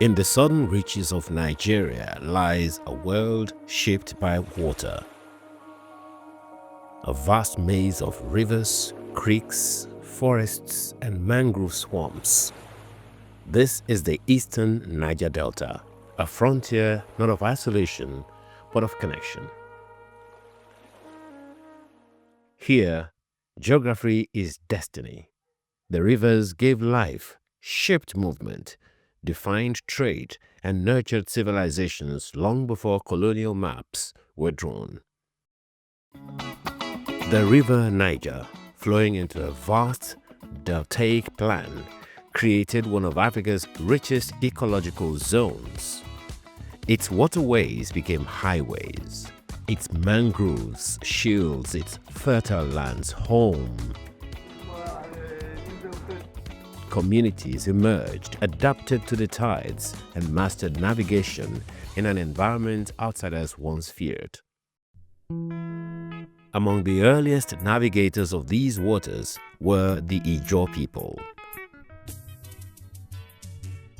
In the southern reaches of Nigeria lies a world shaped by water. A vast maze of rivers, creeks, forests, and mangrove swamps. This is the eastern Niger Delta, a frontier not of isolation, but of connection. Here, geography is destiny. The rivers gave life, shaped movement, defined trade, and nurtured civilizations long before colonial maps were drawn. The river Niger, flowing into a vast deltaic plain, created one of Africa's richest ecological zones. Its waterways became highways. Its mangroves shields its fertile lands home. Communities emerged, adapted to the tides, and mastered navigation in an environment outsiders once feared. Among the earliest navigators of these waters were the Ijaw people.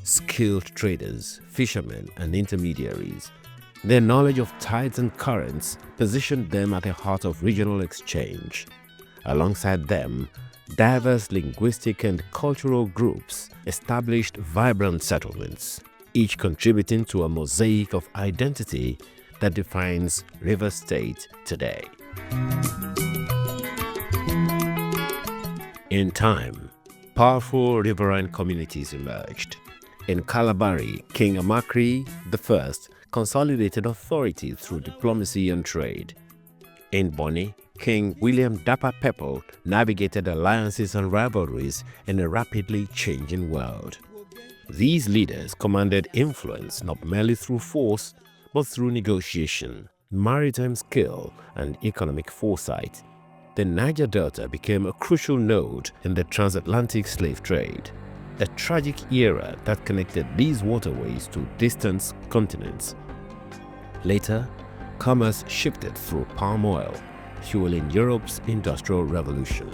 Skilled traders, fishermen, and intermediaries, their knowledge of tides and currents positioned them at the heart of regional exchange. Alongside them, diverse linguistic and cultural groups established vibrant settlements, each contributing to a mosaic of identity that defines Rivers State today. In time, powerful riverine communities emerged. In Kalabari, King Amakri I consolidated authority through diplomacy and trade. In Bonny, King William Dapa Pepple navigated alliances and rivalries in a rapidly changing world. These leaders commanded influence not merely through force, but through negotiation, maritime skill, and economic foresight. The Niger Delta became a crucial node in the transatlantic slave trade, a tragic era that connected these waterways to distant continents. Later, commerce shifted through palm oil, fueling Europe's Industrial Revolution.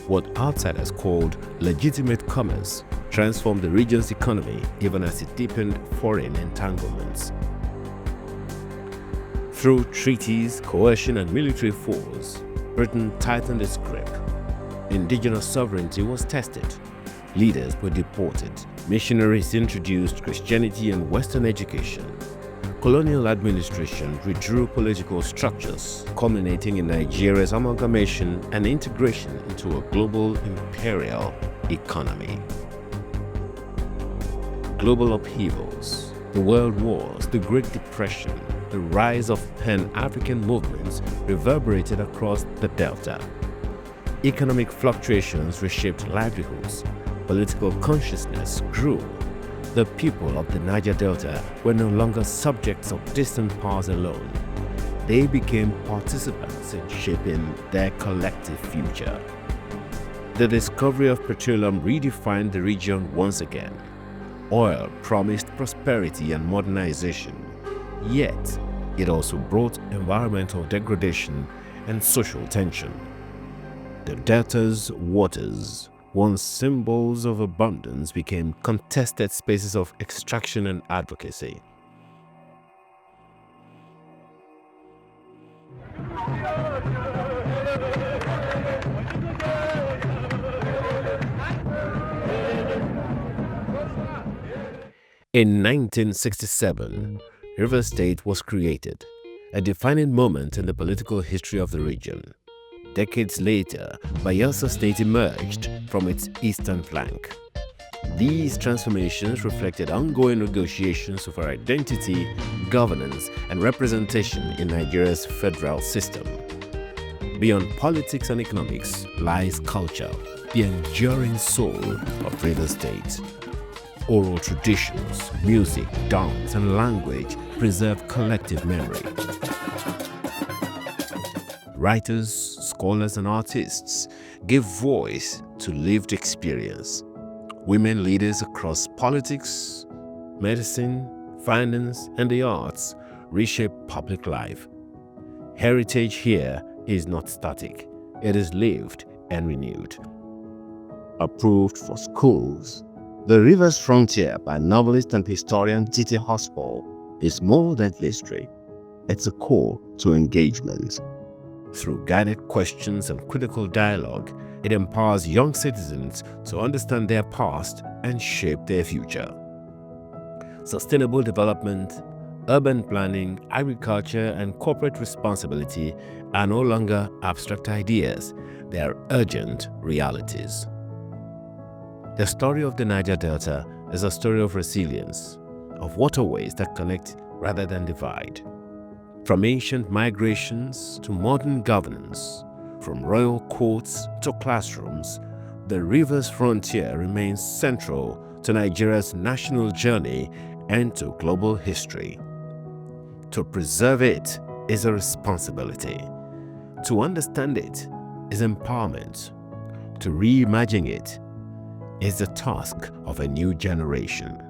What outsiders called legitimate commerce transformed the region's economy even as it deepened foreign entanglements. Through treaties, coercion, and military force, Britain tightened its grip. Indigenous sovereignty was tested. Leaders were deported. Missionaries introduced Christianity and Western education. Colonial administration redrew political structures, culminating in Nigeria's amalgamation and integration into a global imperial economy. Global upheavals, the World Wars, the Great Depression, the rise of Pan-African movements reverberated across the Delta. Economic fluctuations reshaped livelihoods. Political consciousness grew. The people of the Niger Delta were no longer subjects of distant powers alone. They became participants in shaping their collective future. The discovery of petroleum redefined the region once again. Oil promised prosperity and modernization, yet it also brought environmental degradation and social tension. The Delta's waters, once symbols of abundance, became contested spaces of extraction and advocacy. In 1967, Rivers State was created, a defining moment in the political history of the region. Decades later, Bayelsa State emerged from its eastern flank. These transformations reflected ongoing negotiations over identity, governance, and representation in Nigeria's federal system. Beyond politics and economics lies culture, the enduring soul of Rivers State. Oral traditions, music, dance, and language preserve collective memory. Writers, scholars, and artists give voice to lived experience. Women leaders across politics, medicine, finance, and the arts reshape public life. Heritage here is not static, it is lived and renewed. Approved for schools, The River's Frontier by novelist and historian Titi Hospal is more than history. It's a call to engagement. Through guided questions and critical dialogue, it empowers young citizens to understand their past and shape their future. Sustainable development, urban planning, agriculture, and corporate responsibility are no longer abstract ideas, they are urgent realities. The story of the Niger Delta is a story of resilience, of waterways that connect rather than divide. From ancient migrations to modern governance, from royal courts to classrooms, the river's frontier remains central to Nigeria's national journey and to global history. To preserve it is a responsibility. To understand it is empowerment. To reimagine it is the task of a new generation.